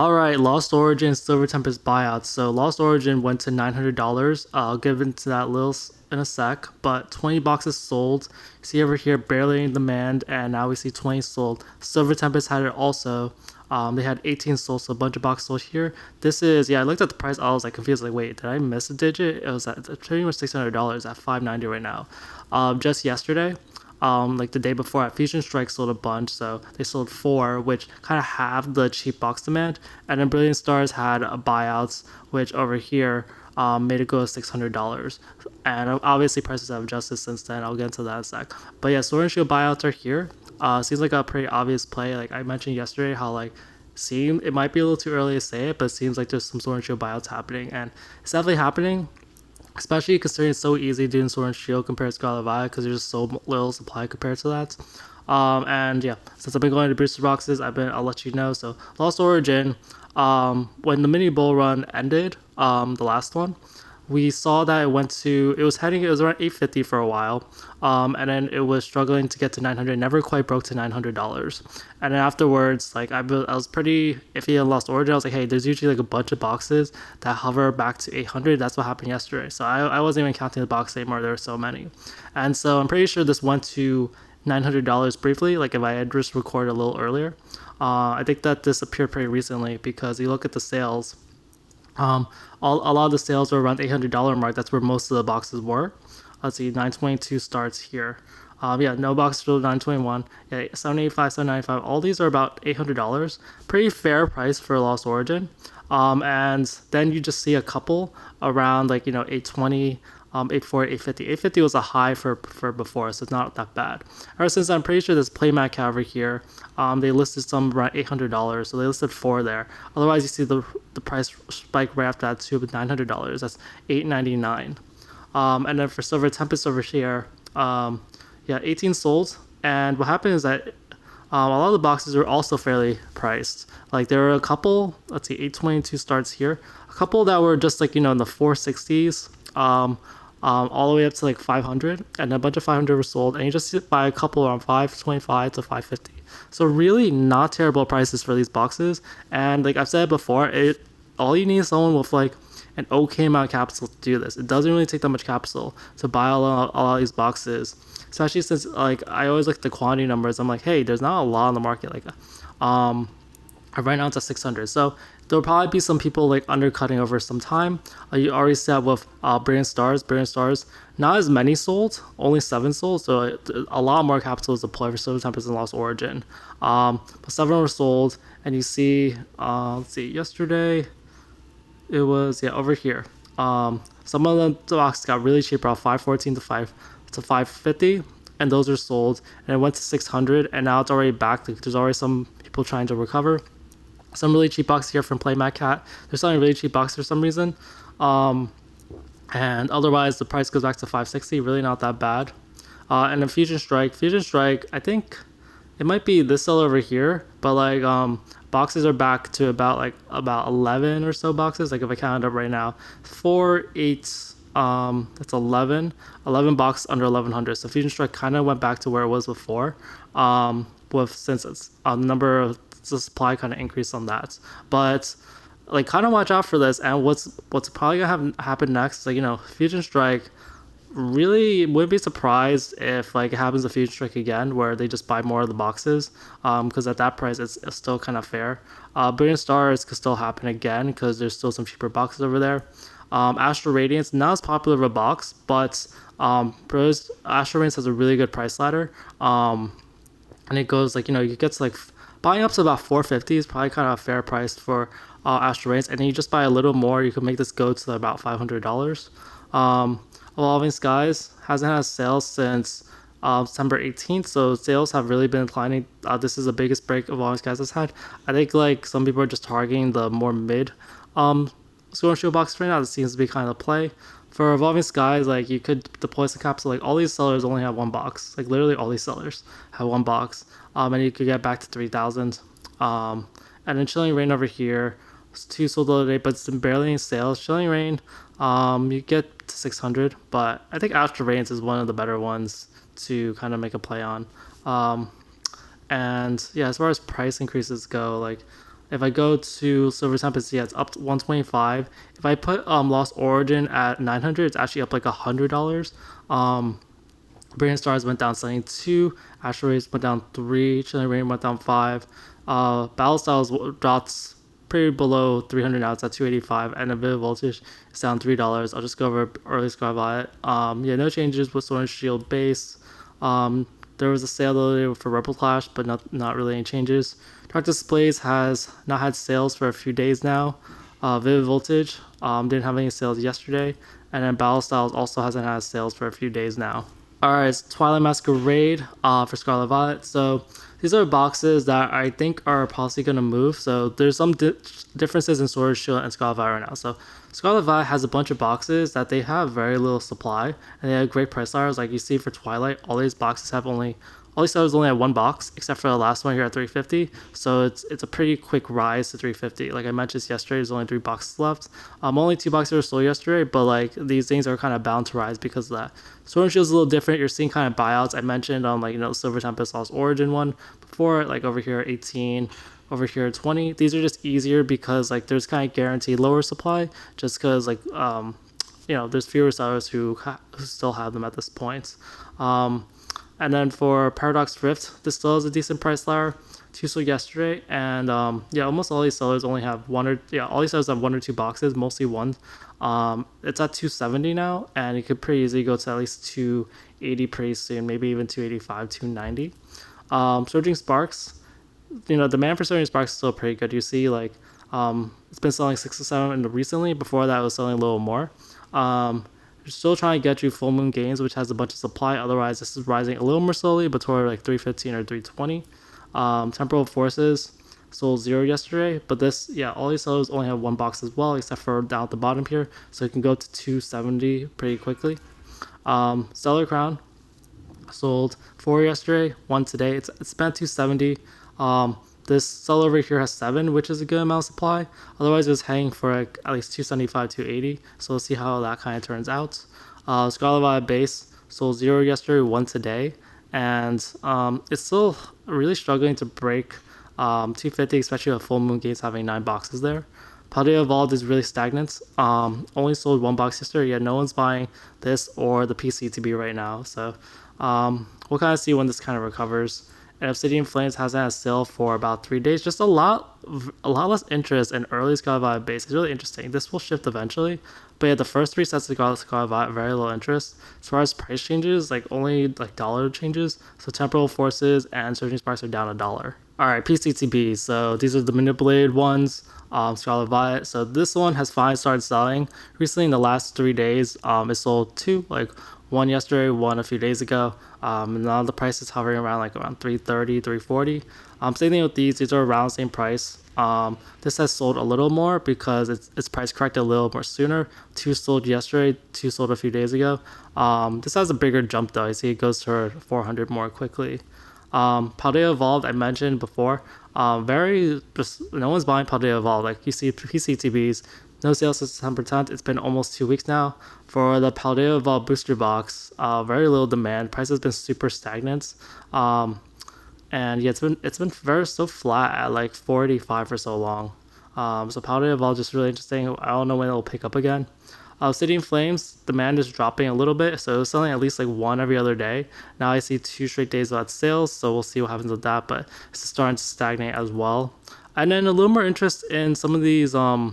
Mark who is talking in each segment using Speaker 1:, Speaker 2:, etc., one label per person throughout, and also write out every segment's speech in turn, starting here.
Speaker 1: Alright, Lost Origin Silver Tempest buyouts. So Lost Origin went to $900. I'll get into that little in a sec, but 20 boxes sold. See over here, barely in demand, and now we see 20 sold. Silver Tempest had it also. They had 18 sold, so a bunch of boxes sold here. This is, yeah, I looked at the price, I was like confused, like, wait, did I miss a digit? It was at pretty much $600 at $590 right now. Just yesterday, like the day before at Fusion Strike sold a bunch, so they sold four, which kind of halved the cheap box demand. And then Brilliant Stars had buyouts, which over here made it go to $600. And obviously prices have adjusted since then. I'll get into that in a sec. But yeah, Sword and Shield buyouts are here. Seems like a pretty obvious play. Like I mentioned yesterday, how like it might be a little too early to say it, but it seems like there's some Sword and Shield buyouts happening, and it's definitely happening, especially considering it's so easy doing Sword and Shield compared to Scarlet Violet because there's just so little supply compared to that. And yeah, since I've been going to booster boxes, I'll let you know. So Lost Origin, when the mini bull run ended, the last one, we saw that it was around 850 for a while, and then it was struggling to get to 900, never quite broke to $900. And then afterwards, like I was pretty iffy on Lost Origin. I was like, hey, there's usually like a bunch of boxes that hover back to 800. That's what happened yesterday. So I wasn't even counting the box anymore. There were so many, and so I'm pretty sure this went to $900 briefly. Like if I had just recorded a little earlier, I think that this appeared pretty recently because you look at the sales. A lot of the sales were around $800 mark. That's where most of the boxes were. Let's see, 922 starts here. Yeah, no box till 921. Yeah, 785, 795. All these are about $800. Pretty fair price for Lost Origin. And then you just see a couple around like 820, 840, 850. 850 was a high for before, so it's not that bad. Ever since I'm pretty sure this playmat cat over here, they listed some around $800, so they listed four there. Otherwise, you see the price spike right after that too, with $900. That's $899. And then for Silver Tempest over here, yeah, 18 sold. And what happened is that a lot of the boxes are also fairly priced. Like there were a couple, let's see, 822 starts here. A couple that were just like, in the 460s. All the way up to like 500, and a bunch of 500 were sold, and you just buy a couple around 525 to 550. So really not terrible prices for these boxes. And like I've said before, all you need is someone with like an okay amount of capital to do this. It doesn't really take that much capital to buy all these boxes, especially since like I always look at the quantity numbers. I'm like, hey, there's not a lot on the market. Like right now it's at 600, so there'll probably be some people like undercutting over some time. You already said with Brilliant Stars, not as many sold, only 7 sold, so a lot more capital is deployed for Silver Tempest and Lost Origin. But 7 were sold, and you see, let's see, yesterday it was, yeah, over here. Some of the boxes got really cheap, around 514 to 550, and those are sold, and it went to 600, and now it's already back. Like, there's already some people trying to recover. Some really cheap boxes here from Playmat Cat. They're selling really cheap boxes for some reason. And otherwise, the price goes back to 560. Really not that bad. And then Fusion Strike, I think it might be this seller over here, but like boxes are back to about 11 or so boxes. Like if I count it up right now, 4, 8, that's 11 boxes under 1100. So Fusion Strike kind of went back to where it was before. Since it's a number of the supply kind of increased on that, but like kind of watch out for this. And what's probably gonna happen next, like Fusion Strike, really wouldn't be surprised if like it happens to Fusion Strike again where they just buy more of the boxes, because at that price it's still kind of fair. Brilliant Stars could still happen again because there's still some cheaper boxes over there. Astral Radiance, not as popular of a box, but Astral Radiance has a really good price ladder, and it goes like you get to like buying up to about 450 is probably kind of a fair price for Astral Radiance, and then you just buy a little more, you can make this go to about $500. Evolving Skies hasn't had sales since September 18th, so sales have really been declining. This is the biggest break Evolving Skies has had. I think like some people are just targeting the more mid Sword and Shield box right now. This seems to be kind of the play. For Evolving Skies, like you could deploy some capsule. Like all these sellers only have one box. Like literally all these sellers have one box. And you could get back to 3,000. And then Chilling Rain over here, it's 2 sold the other day, but it's been barely in sales. Chilling Rain, you get to 600, but I think Astral Radiance is one of the better ones to kind of make a play on. And yeah, as far as price increases go, like If I go to Silver Tempest, yeah, it's up to 125. If I put Lost Origin at 900, it's actually up like $100. Brilliant Stars went down 72, Asteroids went down 3, Chilling Rain went down 5. Battle Styles dropped pretty below 300 now, it's at 285, and a bit of voltage is down $3. I'll just go over early Scarlet. Yeah, no changes with Sword and Shield base. There was a sale the other day for Rebel Clash, but not really any changes. Dark Displays has not had sales for a few days now. Vivid Voltage didn't have any sales yesterday, and then Battle Styles also hasn't had sales for a few days now. Alright, it's Twilight Masquerade for Scarlet Violet. So these are boxes that I think are possibly going to move. So there's some differences in Sword Shield and Scarlet Violet right now. So Scarlet Violet has a bunch of boxes that they have very little supply, and they have great price ladders. Like you see for Twilight, all these boxes have all these sellers only have one box, except for the last one here at 350. So it's a pretty quick rise to 350. Like I mentioned yesterday, there's only 3 boxes left. Only 2 boxes were sold yesterday, but like these things are kind of bound to rise because of that. Sword and Shield is a little different. You're seeing kind of buyouts. I mentioned on Silver Tempest Lost Origin one before, like over here 18, over here 20. These are just easier because like there's kind of guaranteed lower supply, just because like there's fewer sellers who still have them at this point. And then for Paradox Rift, this still has a decent price ladder. 2 sold yesterday, and almost all these sellers only have all these sellers have 1 or 2 boxes, mostly one. It's at 270 now, and it could pretty easily go to at least 280 pretty soon, maybe even 285, 290. Surging Sparks, demand for Surging Sparks is still pretty good. You see, like, it's been selling 6 to 7 recently. Before that, it was selling a little more. You're still trying to get you Full Moon Games, which has a bunch of supply. Otherwise, this is rising a little more slowly, but toward like 315 or 320. Temporal Forces sold 0 yesterday, but all these sellers only have 1 box as well, except for down at the bottom here, so it can go to 270 pretty quickly. Stellar Crown sold 4 yesterday, 1 today. It's been at 270. This seller over here has 7, which is a good amount of supply. Otherwise, it was hanging for like at least 275, 280. So we'll see how that kind of turns out. Scarlet Violet base sold 0 yesterday, 1 today, and it's still really struggling to break 250, especially with Full Moon Games having 9 boxes there. Paldea Evolved is really stagnant. Only sold 1 box yesterday. No one's buying this or the PCTB right now. So we'll kind of see when this kind of recovers. And Obsidian Flames hasn't had a sale for about 3 days. Just a lot less interest in early Scarlet Violet base. It's really interesting. This will shift eventually. But yeah, the first 3 sets of Scarlet Violet, very low interest. As far as price changes, like only like dollar changes. So Temporal Forces and Surging Sparks are down $1. Alright, PCTB. So these are the manipulated ones. Scarlet Violet. So this one has finally started selling. Recently in the last 3 days, it sold 2, like 1 yesterday, 1 a few days ago. And now the price is hovering around 330, 340. Same thing with these are around the same price. This has sold a little more because it's price corrected a little more sooner. 2 sold yesterday, 2 sold a few days ago. This has a bigger jump though. I see it goes to 400 more quickly. Paldea Evolved, I mentioned before. No one's buying Paldea Evolved. Like you see PCTBs, no sales since December 10th. It's been almost 2 weeks now. For the Paldea Evolved booster box, very little demand. Price has been super stagnant. And yeah, it's been very so flat at like 485 for so long. So Paldea Evolved just really interesting. I don't know when it'll pick up again. Obsidian Flames, demand is dropping a little bit, so it's selling at least like 1 every other day. Now I see 2 straight days without sales, so we'll see what happens with that, but it's starting to stagnate as well. And then a little more interest in some of these other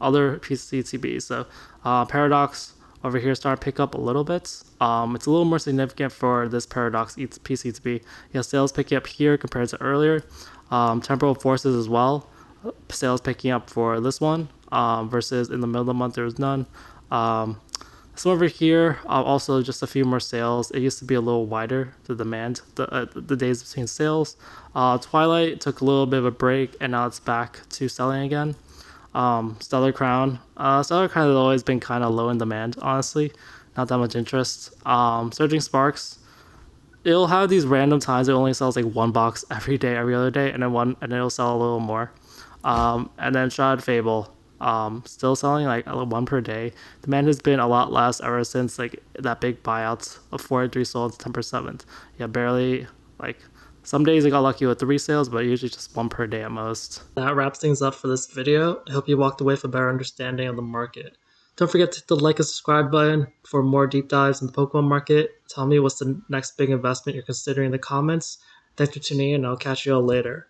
Speaker 1: PCTBs. So Paradox over here starting to pick up a little bit. It's a little more significant for this Paradox PCTB. Yeah, sales picking up here compared to earlier. Temporal Forces as well. Sales picking up for this one versus in the middle of the month there was none. So over here, also just a few more sales. It used to be a little wider, the demand, the days between sales. Twilight took a little bit of a break, and now it's back to selling again. Stellar Crown. Stellar Crown has always been kind of low in demand, honestly. Not that much interest. Surging Sparks. It'll have these random times it only sells like 1 box every day, every other day, and then it'll sell a little more. And then Shroud Fable. Still selling like 1 per day. Demand has been a lot less ever since like that big buyout of 43 sold on September 7th. Yeah, barely like Some days I got lucky with 3 sales, but usually just 1 per day at most. That wraps things up for this video. I hope you walked away with a better understanding of the market. Don't forget to hit the like and subscribe button for more deep dives in the Pokemon market. Tell me what's the next big investment you're considering in the comments. Thanks for tuning in, and I'll catch you all later.